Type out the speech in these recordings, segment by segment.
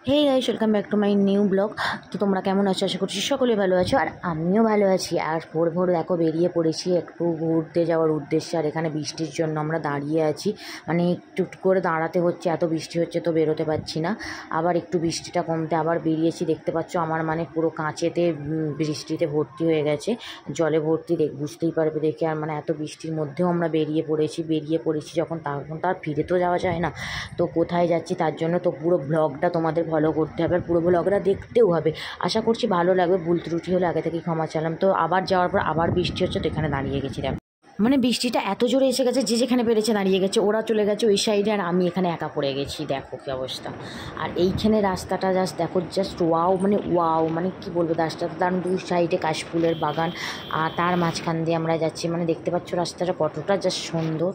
Hey guys, welcome back to my new blog. তো তোমরা কেমন আছো? আশা করছি সকলে ভালো আছো, আর আমিও ভালো আছি। আর ভোর ভোর দেখো বেরিয়ে পড়েছি একটু ঘুরতে যাওয়ার উদ্দেশ্যে। আর এখানে বৃষ্টির জন্য আমরা দাঁড়িয়ে আছি, মানে একটু করে দাঁড়াতে হচ্ছে, এত বৃষ্টি হচ্ছে তো বেরোতে পারছি না। আবার একটু বৃষ্টিটা কমতে আবার বেরিয়েছি। দেখতে পাচ্ছ আমার মানে পুরো কাঁচেতে বৃষ্টিতে ভর্তি হয়ে গেছে, জলে ভর্তি, বুঝতেই পারবে দেখে। আর মানে এত বৃষ্টির মধ্যেও আমরা বেরিয়ে পড়েছি যখন, তখন তার ফিরে তো যাওয়া যায় না। তো কোথায় যাচ্ছি তার জন্য তো পুরো ব্লগটা তোমাদের ফলো করতে হবে, আর পুরো ব্লগটা দেখতেও হবে। আশা করছি ভালো লাগবে। ভুল ত্রুটি হলে আগে থেকেই ক্ষমা চাইলাম। তো আবার যাওয়ার পর আবার বৃষ্টি হচ্ছে, তো এখানে দাঁড়িয়ে গেছি। দেখো মানে বৃষ্টিটা এত জোরে এসে গেছে, যে যেখানে পেরেছে দাঁড়িয়ে গেছে। ওরা চলে গেছে ওই সাইডে, আর আমি এখানে একা পড়ে গেছি। দেখো কী অবস্থা। আর এইখানে রাস্তাটা জাস্ট দেখো, জাস্ট ওয়াও, মানে কী বলবো, রাস্তাটা দারুণ। দুই সাইডে কাশফুলের বাগান, আর তার মাঝখান দিয়ে আমরা যাচ্ছি। মানে দেখতে পাচ্ছ রাস্তাটা কতটা জাস্ট সুন্দর।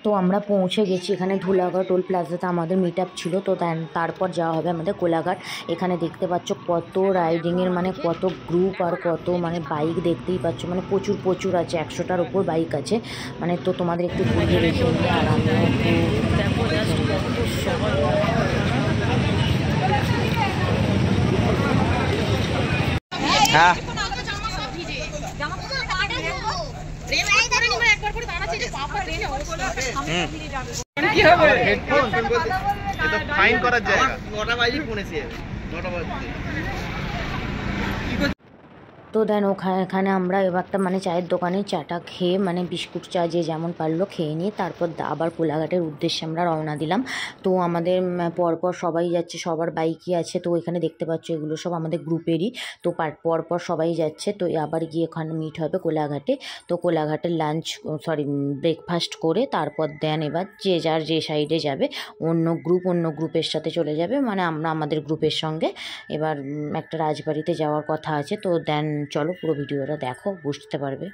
তো আমরা পৌঁছে গেছি এখানে ধুলাগড় টোল প্লাজাতে। আমাদের মিট আপ ছিল, তো তারপর যাওয়া হবে আমাদের কোলাঘাট। এখানে দেখতে পাচ্ছ কত রাইডিংয়ের, মানে কত গ্রুপ আর কত মানে বাইক দেখতেই পাচ্ছ, মানে প্রচুর আছে। 100টার উপর বাইক আছে। মানে তো তোমাদের একটু ঘুরিয়ে রেখে নিয়ে, আর আমিও হ্যাঁ ফাইন করার জায়গা 9টা বাজে পৌঁছেছে 9টা বাজে। তো দেন এখানে আমরা এবারটা মানে চায়ের দোকানে চাটা খেয়ে, মানে বিস্কুট চা যে যেমন পারলো খেয়ে নিয়ে তারপর আবার কোলাঘাটের উদ্দেশ্যে আমরা রওনা দিলাম। তো আমাদের পরপর সবাই যাচ্ছে, সবার বাইকই আছে। তো এখানে দেখতে পাচ্ছ এগুলো সব আমাদের গ্রুপেরই। তো পরপর সবাই যাচ্ছে। তো আবার গিয়ে ওখানে মিট হবে কোলাঘাটে। তো কোলাঘাটে ব্রেকফাস্ট করে তারপর দেন এবার যে যার যে সাইডে যাবে, অন্য গ্রুপের সাথে চলে যাবে। মানে আমরা আমাদের গ্রুপের সঙ্গে এবার একটা রাজবাড়িতে যাওয়ার কথা আছে। তো দেন চলো পুরো ভিডিওটা দেখো, বুঝতে পারবে।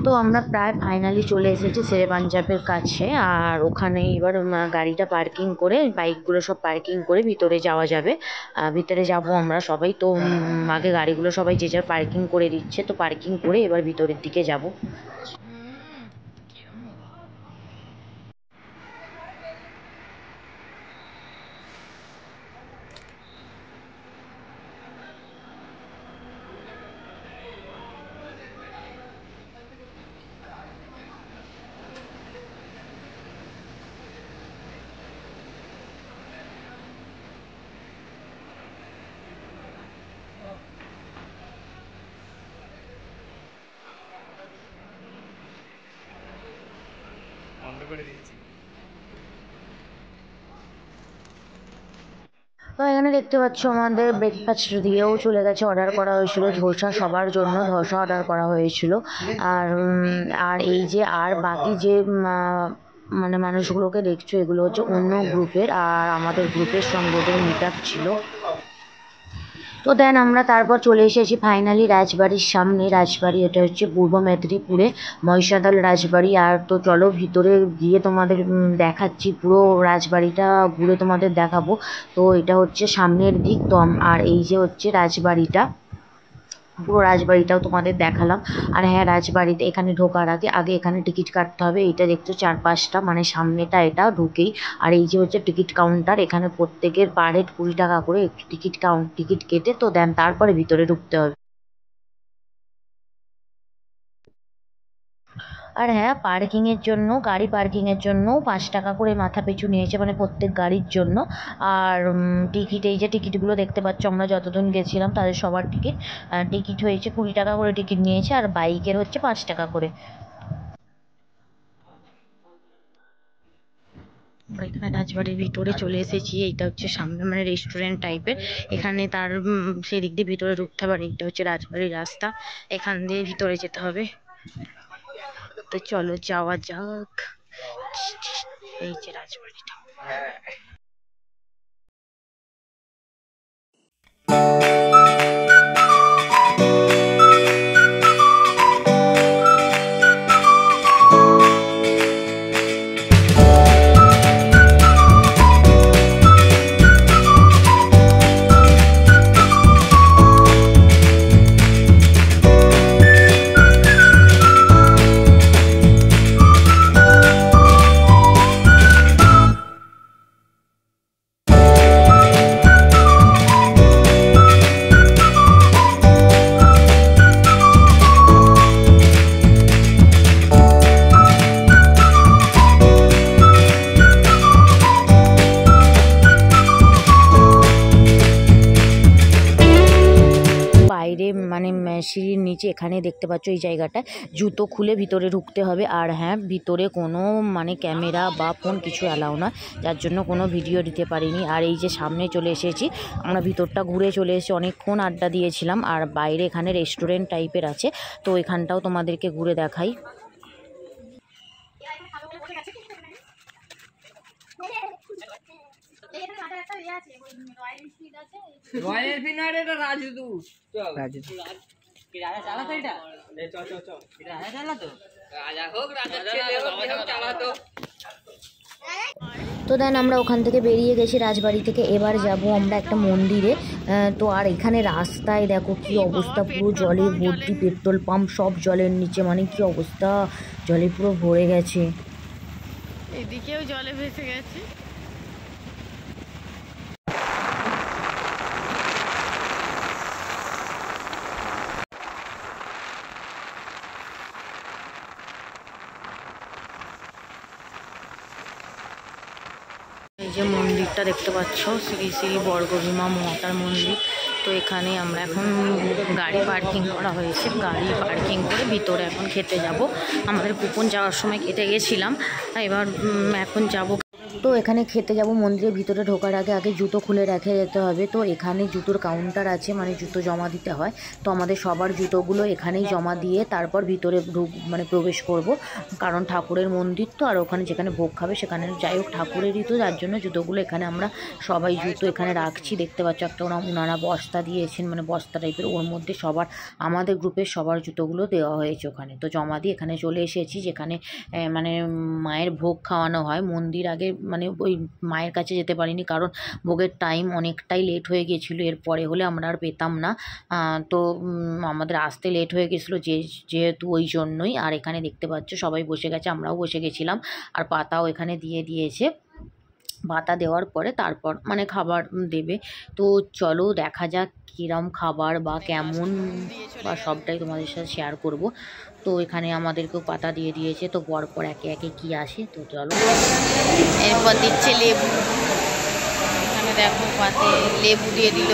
তো আমরা প্রায় ফাইনালি চলে এসেছি শেরে পাঞ্জাবের কাছে। আর ওখানে এবার গাড়িটা পার্কিং করে, বাইকগুলো সব পার্কিং করে ভিতরে যাওয়া যাবে। ভিতরে যাব আমরা সবাই। তো আগে গাড়িগুলো সবাই যে যার পার্কিং করে দিচ্ছে, তো পার্কিং করে এবার ভিতরের দিকে যাব। তো এখানে দেখতে পাচ্ছ আমাদের ব্রেকফাস্ট দিয়েও চলে গেছে। অর্ডার করা হয়েছিল ধোসা, সবার জন্য ধোসা অর্ডার করা হয়েছিল। আর আর এই যে আর বাকি যে মানে মানুষগুলোকে দেখছো, এগুলো হচ্ছে অন্য গ্রুপের, আর আমাদের গ্রুপের সঙ্গে ওদের মিট আপ ছিল। তো দেন আমরা তারপর চলে এসেছি ফাইনালি রাজবাড়ির সামনে। রাজবাড়ি এটা হচ্ছে পূর্ব মেদিনীপুরে মহিষাদল রাজবাড়ি। আর তো চলো ভিতরে গিয়ে তোমাদের দেখাচ্ছি, পুরো রাজবাড়িটা ঘুরে তোমাদের দেখাবো। তো এটা হচ্ছে সামনের দিক। তো আর এই যে হচ্ছে রাজবাড়িটা, পুরো রাজবাড়িটাও তোমাদের দেখালাম। আর হ্যাঁ, রাজবাড়িতে এখানে ঢোকার আগে আগে এখানে টিকিট কাটতে হবে। এটা দেখছো 4-5টা, মানে সামনেটা এটা ঢুকেই। আর এই যে হচ্ছে টিকিট কাউন্টার, এখানে প্রত্যেকের পার হেড 20 টাকা করে টিকিট কেটে তো দেন তারপরে ভিতরে ঢুকতে হবে। আর হ্যাঁ, গাড়ি পার্কিংয়ের জন্য 5 টাকা করে মাথা পিছু নিয়েছে, মানে প্রত্যেক গাড়ির জন্য। আর এই যে টিকিটগুলো দেখতে পাচ্ছ, আমরা যতজন গেছিলাম তাদের সবার টিকিট হয়েছে 20 টাকা করে টিকিট নিয়েছে, আর বাইকের হচ্ছে 5 টাকা করে। আমরা এখানে রাজবাড়ির ভিতরে চলে এসেছি। এইটা হচ্ছে সামনে মানে রেস্টুরেন্ট টাইপের। এখানে তার সেদিক দিয়ে ভিতরে ঢুকতে হবে। এইটা হচ্ছে রাজবাড়ির রাস্তা, এখান দিয়ে ভিতরে যেতে হবে। তো চলো যাওয়া যাক। এই যে রাজবাড়িটা। বাইরে মানে সিঁড়ির নিচে এখানে দেখতে পাচ্ছ এই জায়গাটা জুতো খুলে ভিতরে ঢুকতে হবে। আর হ্যাঁ, ভিতরে কোনো মানে ক্যামেরা বা ফোন কিছু অ্যালাউ না, যার জন্য কোনো ভিডিও দিতে পারিনি। আর এই যে সামনে চলে এসেছি আমরা, ভিতরটা ঘুরে চলে এসেছি, অনেকক্ষণ আড্ডা দিয়েছিলাম। আর বাইরে এখানে রেস্টুরেন্ট টাইপের আছে, তো এখানটাও তোমাদেরকে ঘুরে দেখাই। রয়্যাল এনফিল্ড না, এটা রাজদূত। রাজা চালাতো এটা? রাজা চালাতো? রাজা হোক, রাজার ছেলে হোক, চালাতো। তো দেন আমরা ওখান থেকে বেরিয়ে গেছি রাজবাড়ি থেকে। এবার যাব আমরা একটা মন্দিরে। তো আর এখানে রাস্তায় দেখো কি অবস্থা, পুরো জলে ভর্তি, পেট্রোল পাম্প সব জলের নিচে, মানে কি অবস্থা, জলে পুরো ভরে গেছে। এদিকেও জলে ভেসে গেছে। এই যে মন্দিরটা দেখতে পাচ্ছ, শ্রী শ্রী বর্গভীমা মাতার মন্দির। তো এখানে আমরা এখন গাড়ি পার্কিং করা হয়েছে, গাড়ি পার্কিং করে ভিতরে এখন খেতে যাব। আমাদের কুপন যাওয়ার সময় কেটে গেছিলাম, এবার এখন যাব। তো এখানে খেতে যাব। মন্দিরের ভিতরে ঢোকার আগে আগে জুতো খুলে রেখে যেতে হবে। তো এখানে জুতোর কাউন্টার আছে, মানে জুতো জমা দিতে হয়। তো আমাদের সবার জুতোগুলো এখানেই জমা দিয়ে তারপর ভিতরে মানে প্রবেশ করব, কারণ ঠাকুরের মন্দির তো। আর ওখানে যেখানে ভোগ খাবে সেখানে যাই হোক ঠাকুরেরই তো, যার জন্য জুতোগুলো এখানে আমরা সবাই জুতো এখানে রাখছি। দেখতে পাচ্ছ একটা ওনারা বস্তা দিয়েছেন, মানে বস্তা টাইপের, ওর মধ্যে সবার আমাদের গ্রুপের সবার জুতোগুলো দেওয়া হয়েছে ওখানে। তো জমা দিয়ে এখানে চলে এসেছি, যেখানে মানে মায়ের ভোগ খাওয়ানো হয়। মন্দির আগে মানে ওই মায়ের কাছে যেতে পারিনি, কারণ ভোগের টাইম অনেকটাই লেট হয়ে গিয়েছিলো। এরপরে হলে আমরা আর পেতাম না, তো আমাদের আসতে লেট হয়ে গেছিলো যেহেতু, ওই জন্যই। আর এখানে দেখতে পাচ্ছ সবাই বসে গেছে, আমরাও বসে গেছিলাম। আর পাতাও এখানে দিয়ে দিয়েছে। পাতা দেওয়ার পরে তারপর মানে খাবার দেবে। তো চলো দেখা যাক কীরকম খাবার বা কেমন বা সবটাই তোমাদের সাথে শেয়ার করব। তো এখানে আমাদেরকেও পাতা দিয়ে দিয়েছে, তো পরপর একে একে কি আসে, তো চলো। এরপর দিচ্ছে লেবু, এখানে দেখো পাতে লেবু দিয়ে দিল।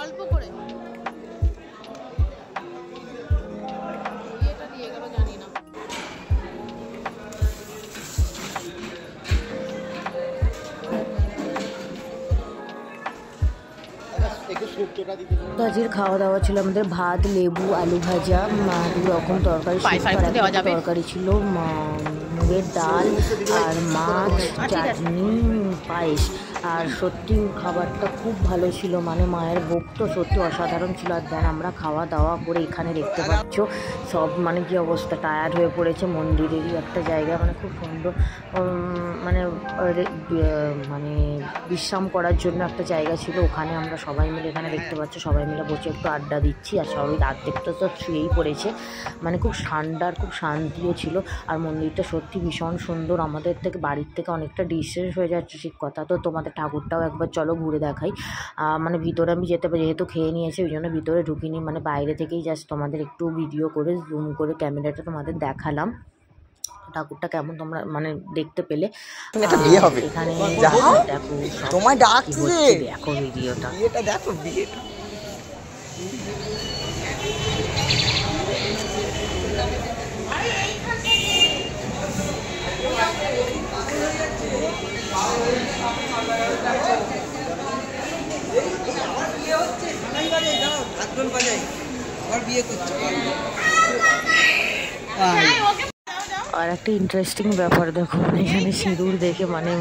অল্প করে এটা দিয়ে গেল, জানি না। তো আজকের খাওয়া দাওয়া ছিল আমাদের ভাত, লেবু, আলু ভাজা, 2 রকম তরকারি, তরকারি ছিল মুগের ডাল আর মাছ, চাটনি, পায়েস। আর সত্যি খাবারটা খুব ভালো ছিল, মানে মায়ের ভোগ তো সত্যি অসাধারণ ছিল। আর দেন আমরা খাওয়া দাওয়া করে এখানে দেখতে পাচ্ছ সব মানে কি অবস্থা, টায়ার্ড হয়ে পড়েছে। মন্দিরেরই একটা জায়গা, মানে খুব সুন্দর, মানে মানে বিশ্রাম করার জন্য একটা জায়গা ছিল। ওখানে আমরা সবাই মিলে, এখানে দেখতে পাচ্ছ সবাই মিলে বসে একটু আড্ডা দিচ্ছি। আর সবাই অর্ধেকটা তো শুয়েই পড়েছে, মানে খুব ঠান্ডার খুব শান্তিও ছিল। আর মন্দিরটা সত্যি ভীষণ সুন্দর, আমাদের থেকে বাড়ির থেকে অনেকটা ডিস্টেন্স হয়ে যাচ্ছে ঠিক কথা। তো তোমাদের ঠাকুরটাও একবার চলো ঘুরে দেখাই। মানে ভিতরে আমি যেতে পারি, যেহেতু খেয়ে নিয়েছি ওই জন্য ভিতরে ঢুকিনি, মানে বাইরে থেকেই জাস্ট তোমাদের একটু ভিডিও করে জুম করে ক্যামেরাটা তোমাদের দেখালাম ঠাকুরটা কেমন তোমরা মানে দেখতে পেলে। এখানে দেখো তোমায় ডাকছে, দেখো ভিডিওটা, বিয়েটা দেখো, বিয়েটা আর একটা ইন্টারেস্টিং ব্যাপার দেখো, মানে এখানে সিঁদুর দেখে, মানে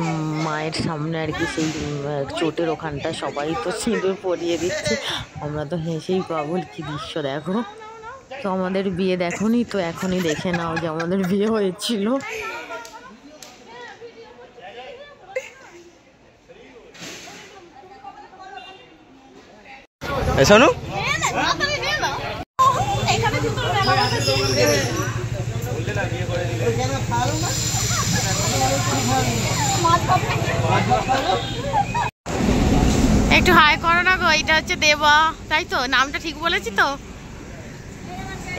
মায়ের সামনে আর কি সেই চোটের ওখানটা সবাই তো সিঁদুর পরিয়ে দিচ্ছে। আমরা তো হেসেই পাগল, কি দৃশ্য দেখো। তো আমাদের বিয়ে দেখোনি তো এখনই দেখে নাও যে আমাদের বিয়ে হয়েছিল। শোনো একটু হাই করো না গো। এইটা হচ্ছে দেবা, তাই তো? নামটা ঠিক বলেছি তো?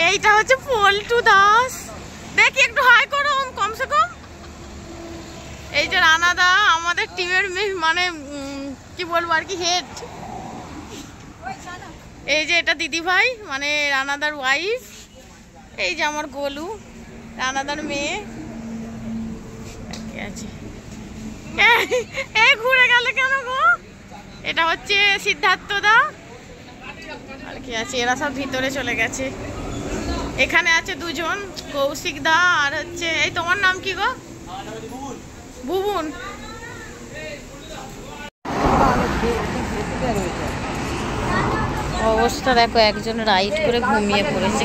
এইটা হচ্ছে পল্টু দাস। দেখি একটু হাই করো কমসে কম। এই যে রানাদা আমাদের টিমের মানে কি বলবো আর কি হেড। এই যে এটা দিদি ভাই, মানে রানাদার ওয়াইফ। এই যে আমার গোলু, রানাদার মেয়ে। আছে এই ঘুরে গেল কেন গো? এটা হচ্ছে সিদ্ধার্থ দা, আর কি আছে, এরা সব ভিতরে চলে গেছে। এখানে আছে দুজন, কৌশিক দা আর হচ্ছে, এই তোমার নাম কি গো? ভুবন। অবস্থা দেখো, একজন রাইড করে ঘুমিয়ে পড়েছে।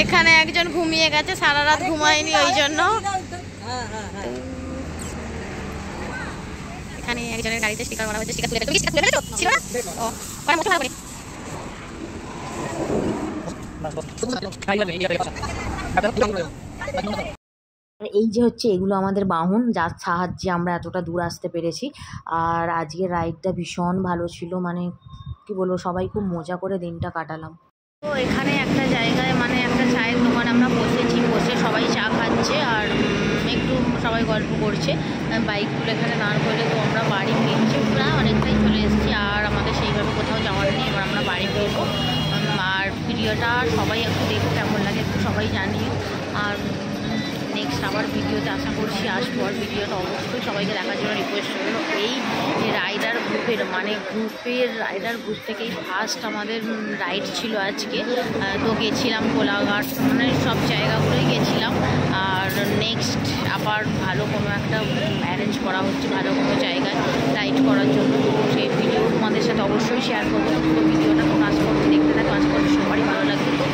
এখানে একজন ঘুমিয়ে গেছে, সারা রাত ঘুমায়নি ওই জন্য। এখানে একজনের গাড়িতে স্টিকার মারা হয়েছে, স্টিকার তুলে তুমি স্টিকার তুলে রেখেছো ছিল না? ও মানে মোটা ভালো করে। এই যে হচ্ছে এগুলো আমাদের বাহন, যার সাহায্যে আমরা এতটা দূর আসতে পেরেছি। আর আজকের রাইডটা ভীষণ ভালো ছিল, মানে কি বলবো, সবাই খুব মজা করে দিনটা কাটালাম। তো এখানে একটা জায়গায়, মানে একটা চায়ের দোকানে আমরা বসেছি, বসে সবাই চা খাচ্ছে আর একটু সবাই গল্প করছে। বাইকগুলো এখানে দাঁড় করলে, তো আমরা বাড়ি ফিরছি, প্রায় অনেকটাই চলে এসেছি। আর আমাদের সেইভাবে কোথাও যাওয়ার নেই, এবার আমরা বাড়ি ফিরবো। আর ভিডিওটা সবাই একটু দেখো, কেমন লাগে একটু সবাই জানিও। আর নেক্সট আবার ভিডিওতে আশা করছি আসবো। আর ভিডিওটা অবশ্যই সবাইকে দেখার জন্য রিকোয়েস্ট করলো। এই রাইডার গ্রুপের, মানে রাইডার গ্রুপ থেকেই ফার্স্ট আমাদের রাইড ছিল আজকে। তো গেছিলাম কোলাঘাট, মানে সব জায়গাগুলোই গেছিলাম। আর নেক্সট আবার ভালো কোনো একটা অ্যারেঞ্জ করা হচ্ছে, ভালো কোনো জায়গায় রাইড করার জন্য। তো সেই ভিডিও তোমাদের সাথে অবশ্যই শেয়ার করবো। তো ভিডিওটা তোমরা আশা করছি দেখতে থাকো, আশা করছি সবারই ভালো লাগবে। তো